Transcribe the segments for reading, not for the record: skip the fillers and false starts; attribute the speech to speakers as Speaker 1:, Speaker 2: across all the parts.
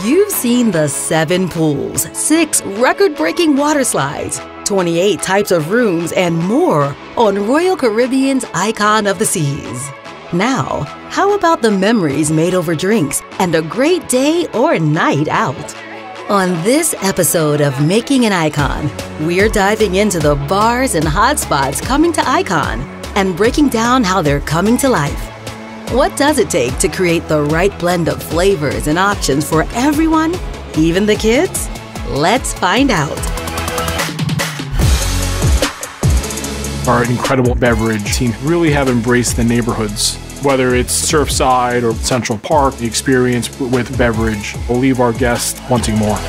Speaker 1: You've seen the 7 pools, 6 record-breaking water slides, 28 types of rooms, and more on Royal Caribbean's Icon of the Seas. Now, how about the memories made over drinks and a great day or night out? On this episode of Making an Icon, we're diving into the bars and hotspots coming to Icon and breaking down how they're coming to life. What does it take to create the right blend of flavors and options for everyone, even the kids? Let's find out.
Speaker 2: Our incredible Beverage team really have embraced the neighborhoods. Whether it's Surfside or Central Park, the experience with Beverage will leave our guests wanting more.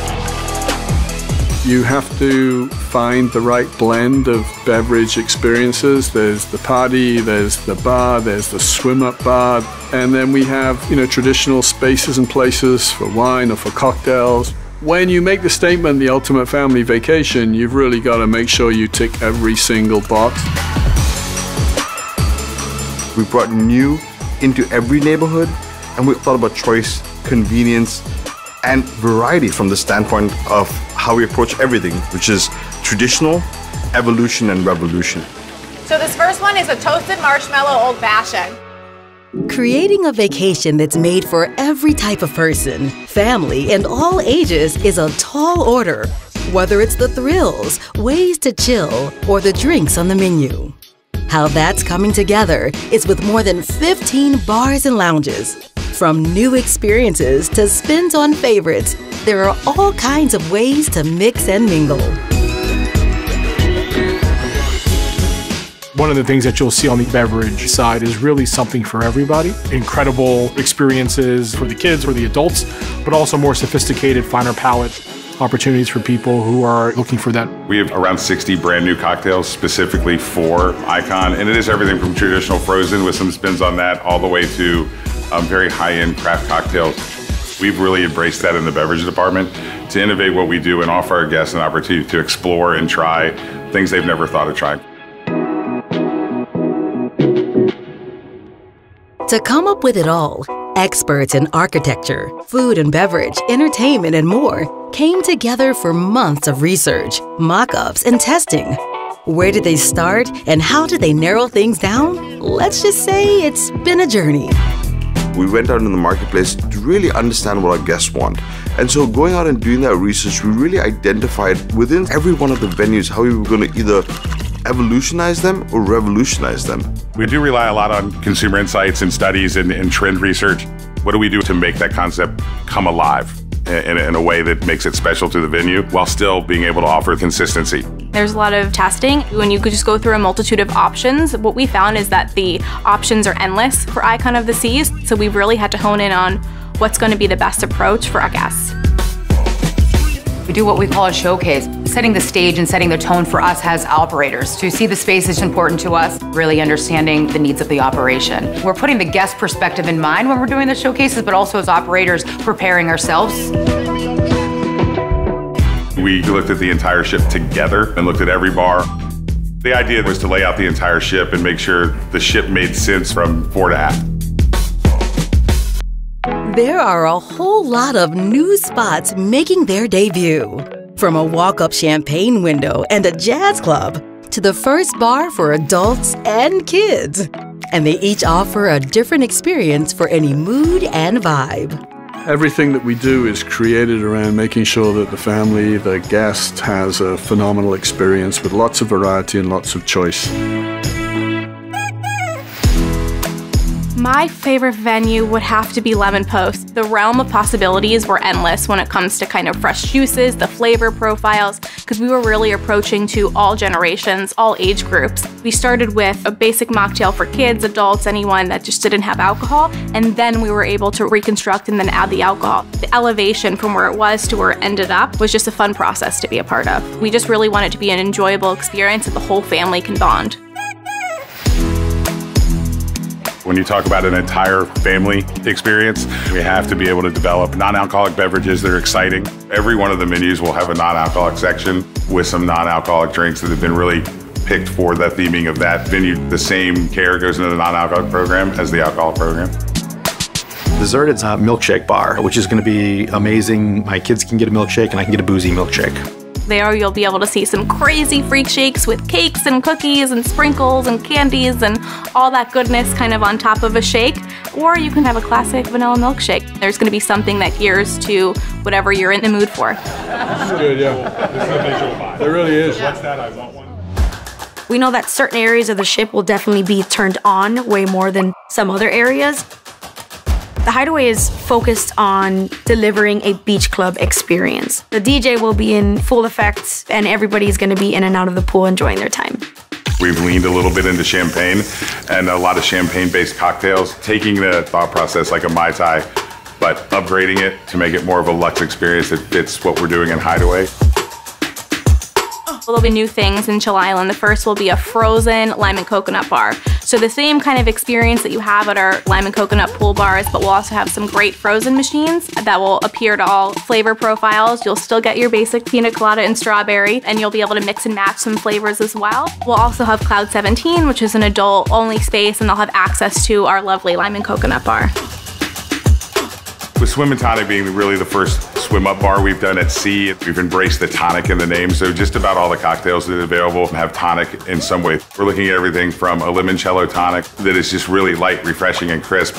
Speaker 3: You have to find the right blend of beverage experiences. There's the party, there's the bar, there's the swim-up bar, and then we have, traditional spaces and places for wine or for cocktails. When you make the statement, the ultimate family vacation, you've really got to make sure you tick every single box.
Speaker 4: We brought new into every neighborhood, and we thought about choice, convenience, and variety from the standpoint of how we approach everything, which is traditional, evolution, and revolution.
Speaker 5: So this first one is a toasted marshmallow old fashioned.
Speaker 1: Creating a vacation that's made for every type of person, family, and all ages is a tall order. Whether it's the thrills, ways to chill, or the drinks on the menu. How that's coming together is with more than 15 bars and lounges. From new experiences to spins on favorites, there are all kinds of ways to mix and mingle.
Speaker 2: One of the things that you'll see on the Beverage side is really something for everybody. Incredible experiences for the kids, for the adults, but also more sophisticated, finer palate opportunities for people who are looking for that.
Speaker 6: We have around 60 brand new cocktails specifically for Icon, and it is everything from traditional frozen with some spins on that all the way to very high-end craft cocktails. We've really embraced that in the beverage department to innovate what we do and offer our guests an opportunity to explore and try things they've never thought of trying.
Speaker 1: To come up with it all, experts in architecture, food and beverage, entertainment, and more came together for months of research, mock-ups, and testing. Where did they start and how did they narrow things down? Let's just say it's been a journey.
Speaker 4: We went out in the marketplace to really understand what our guests want. And so going out and doing that research, we really identified within every one of the venues how we were going to either evolutionize them or revolutionize them.
Speaker 6: We do rely a lot on consumer insights and studies and trend research. What do we do to make that concept come alive in a way that makes it special to the venue while still being able to offer consistency?
Speaker 7: There's a lot of testing. When you could just go through a multitude of options, what we found is that the options are endless for Icon of the Seas, so we've really had to hone in on what's going to be the best approach for our guests.
Speaker 8: We do what we call a showcase, setting the stage and setting the tone for us as operators. To see the space is important to us, really understanding the needs of the operation. We're putting the guest perspective in mind when we're doing the showcases, but also as operators preparing ourselves.
Speaker 6: We looked at the entire ship together and looked at every bar. The idea was to lay out the entire ship and make sure the ship made sense from fore to aft.
Speaker 1: There are a whole lot of new spots making their debut. From a walk-up champagne window and a jazz club to the first bar for adults and kids. And they each offer a different experience for any mood and vibe.
Speaker 3: Everything that we do is created around making sure that the family, the guest, has a phenomenal experience with lots of variety and lots of choice.
Speaker 7: My favorite venue would have to be Lemon Post. The realm of possibilities were endless when it comes to kind of fresh juices, the flavor profiles, because we were really approaching to all generations, all age groups. We started with a basic mocktail for kids, adults, anyone that just didn't have alcohol, and then we were able to reconstruct and then add the alcohol. The elevation from where it was to where it ended up was just a fun process to be a part of. We just really want it to be an enjoyable experience that the whole family can bond.
Speaker 6: When you talk about an entire family experience, we have to be able to develop non-alcoholic beverages that are exciting. Every one of the menus will have a non-alcoholic section with some non-alcoholic drinks that have been really picked for the theming of that venue. The same care goes into the non-alcoholic program as the alcohol program.
Speaker 9: Dessert, it's a milkshake bar, which is going to be amazing. My kids can get a milkshake and I can get a boozy milkshake.
Speaker 7: There you'll be able to see some crazy freak shakes with cakes and cookies and sprinkles and candies and all that goodness kind of on top of a shake. Or you can have a classic vanilla milkshake. There's going to be something that gears to whatever you're in the mood for.
Speaker 3: This is good, yeah. This is a visual vibe. It really is.
Speaker 6: What's that? I want one.
Speaker 10: We know that certain areas of the ship will definitely be turned on way more than some other areas. The Hideaway is focused on delivering a beach club experience. The DJ will be in full effect and everybody's going to be in and out of the pool enjoying their time.
Speaker 6: We've leaned a little bit into champagne and a lot of champagne-based cocktails, taking the thought process like a Mai Tai, but upgrading it to make it more of a luxe experience that fits what we're doing in Hideaway.
Speaker 7: There'll be new things in Chill Island. The first will be a frozen lime and coconut bar. So the same kind of experience that you have at our lime and coconut pool bars, but we'll also have some great frozen machines that will appear to all flavor profiles. You'll still get your basic pina colada and strawberry, and you'll be able to mix and match some flavors as well. We'll also have Cloud 17, which is an adult-only space, and they'll have access to our lovely lime and coconut bar.
Speaker 6: With Swim and Tonic being really the first swim-up bar we've done at sea, we've embraced the tonic in the name, so just about all the cocktails that are available have tonic in some way. We're looking at everything from a limoncello tonic that is just really light, refreshing, and crisp,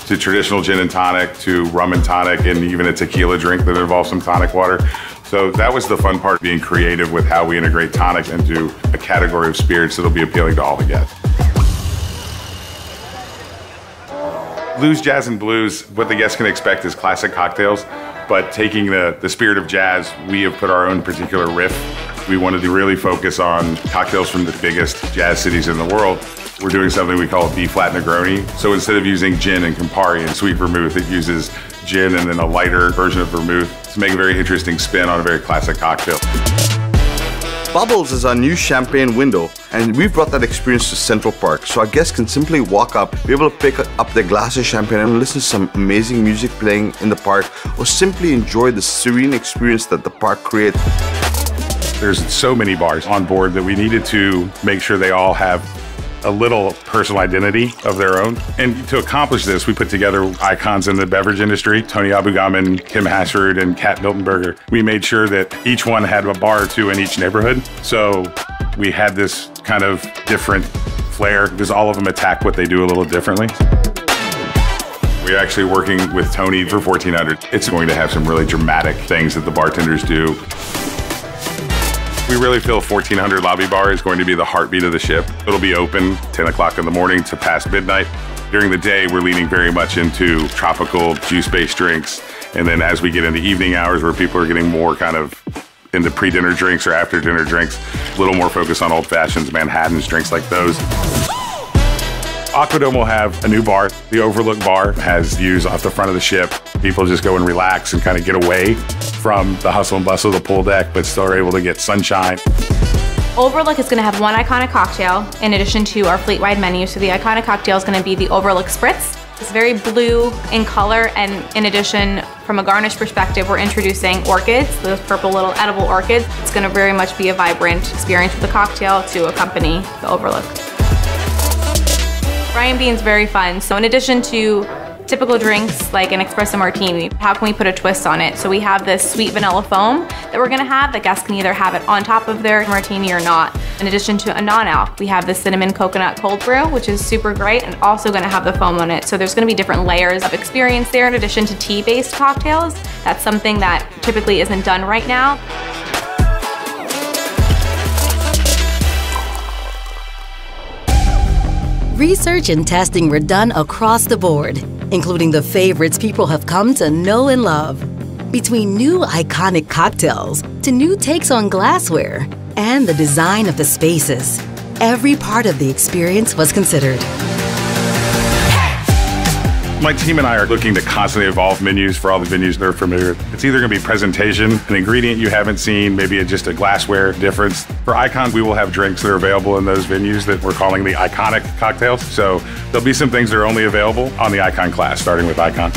Speaker 6: to traditional gin and tonic, to rum and tonic, and even a tequila drink that involves some tonic water. So that was the fun part, being creative with how we integrate tonic into a category of spirits that'll be appealing to all the guests. Blues, jazz, and blues, what the guests can expect is classic cocktails, but taking the spirit of jazz, we have put our own particular riff. We wanted to really focus on cocktails from the biggest jazz cities in the world. We're doing something we call B-flat Negroni. So instead of using gin and Campari and sweet vermouth, it uses gin and then a lighter version of vermouth to make a very interesting spin on a very classic cocktail.
Speaker 4: Bubbles is our new champagne window, and we've brought that experience to Central Park, so our guests can simply walk up, be able to pick up their glass of champagne and listen to some amazing music playing in the park, or simply enjoy the serene experience that the park creates.
Speaker 6: There's so many bars on board that we needed to make sure they all have a little personal identity of their own. And to accomplish this, we put together icons in the beverage industry, Tony Abugaman, Kim Hasherud, and Kat Miltenberger. We made sure that each one had a bar or two in each neighborhood. So we had this kind of different flair because all of them attack what they do a little differently. We're actually working with Tony for 1400. It's going to have some really dramatic things that the bartenders do. We really feel 1400 Lobby Bar is going to be the heartbeat of the ship. It'll be open 10 o'clock in the morning to past midnight. During the day, we're leaning very much into tropical juice-based drinks. And then as we get into evening hours where people are getting more kind of into pre-dinner drinks or after-dinner drinks, a little more focus on old fashions, Manhattans, drinks like those. Aquadome will have a new bar. The Overlook Bar has views off the front of the ship. People just go and relax and kind of get away from the hustle and bustle of the pool deck, but still are able to get sunshine.
Speaker 7: Overlook is going to have one iconic cocktail in addition to our fleet-wide menu. So the iconic cocktail is going to be the Overlook Spritz. It's very blue in color, and in addition, from a garnish perspective, we're introducing orchids, those purple little edible orchids. It's going to very much be a vibrant experience with the cocktail to accompany the Overlook. Brian Bean's very fun. So in addition to typical drinks like an espresso martini, how can we put a twist on it? So we have this sweet vanilla foam that we're gonna have. The guests can either have it on top of their martini or not. In addition to a non-alc, we have the cinnamon coconut cold brew, which is super great, and also gonna have the foam on it. So there's gonna be different layers of experience there in addition to tea-based cocktails. That's something that typically isn't done right now.
Speaker 1: Research and testing were done across the board, including the favorites people have come to know and love. Between new iconic cocktails to new takes on glassware and the design of the spaces, every part of the experience was considered.
Speaker 6: My team and I are looking to constantly evolve menus for all the venues that are familiar. It's either going to be presentation, an ingredient you haven't seen, maybe just a glassware difference. For Icon, we will have drinks that are available in those venues that we're calling the iconic cocktails. So there'll be some things that are only available on the Icon class, starting with Icon.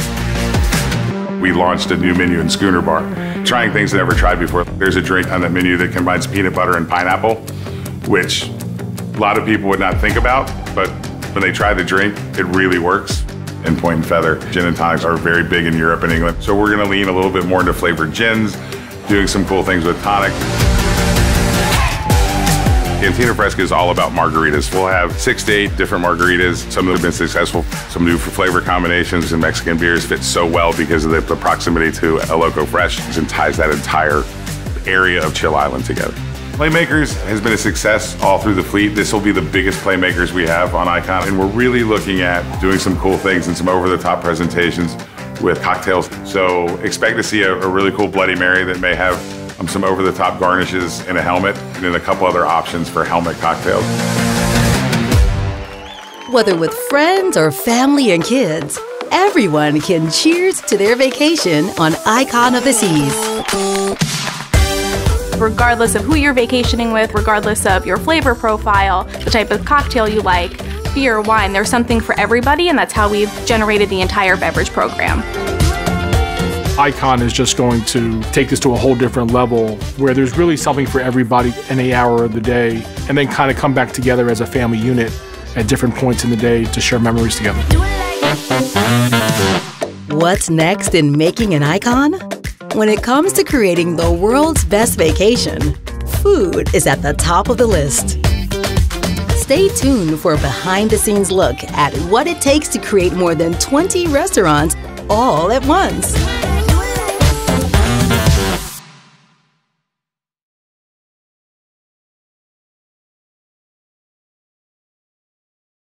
Speaker 6: We launched a new menu in Schooner Bar, trying things never tried before. There's a drink on that menu that combines peanut butter and pineapple, which a lot of people would not think about, but when they try the drink, it really works. and Point and Feather. Gin and tonics are very big in Europe and England. So we're gonna lean a little bit more into flavored gins, doing some cool things with tonic. Cantina Fresca is all about margaritas. We'll have 6 to 8 different margaritas. Some have been successful, some do for flavor combinations, and Mexican beers fit so well because of the proximity to El Loco Fresh and ties that entire area of Chill Island together. Playmakers has been a success all through the fleet. This will be the biggest Playmakers we have on Icon, and we're really looking at doing some cool things and some over-the-top presentations with cocktails. So expect to see a really cool Bloody Mary that may have some over-the-top garnishes and a helmet, and then a couple other options for helmet cocktails.
Speaker 1: Whether with friends or family and kids, everyone can cheers to their vacation on Icon of the Seas.
Speaker 7: Regardless of who you're vacationing with, regardless of your flavor profile, the type of cocktail you like, beer, wine, there's something for everybody, and that's how we've generated the entire beverage program.
Speaker 2: Icon is just going to take this to a whole different level where there's really something for everybody any hour of the day, and then kind of come back together as a family unit at different points in the day to share memories together.
Speaker 1: What's next in making an icon? When it comes to creating the world's best vacation, food is at the top of the list. Stay tuned for a behind-the-scenes look at what it takes to create more than 20 restaurants all at once.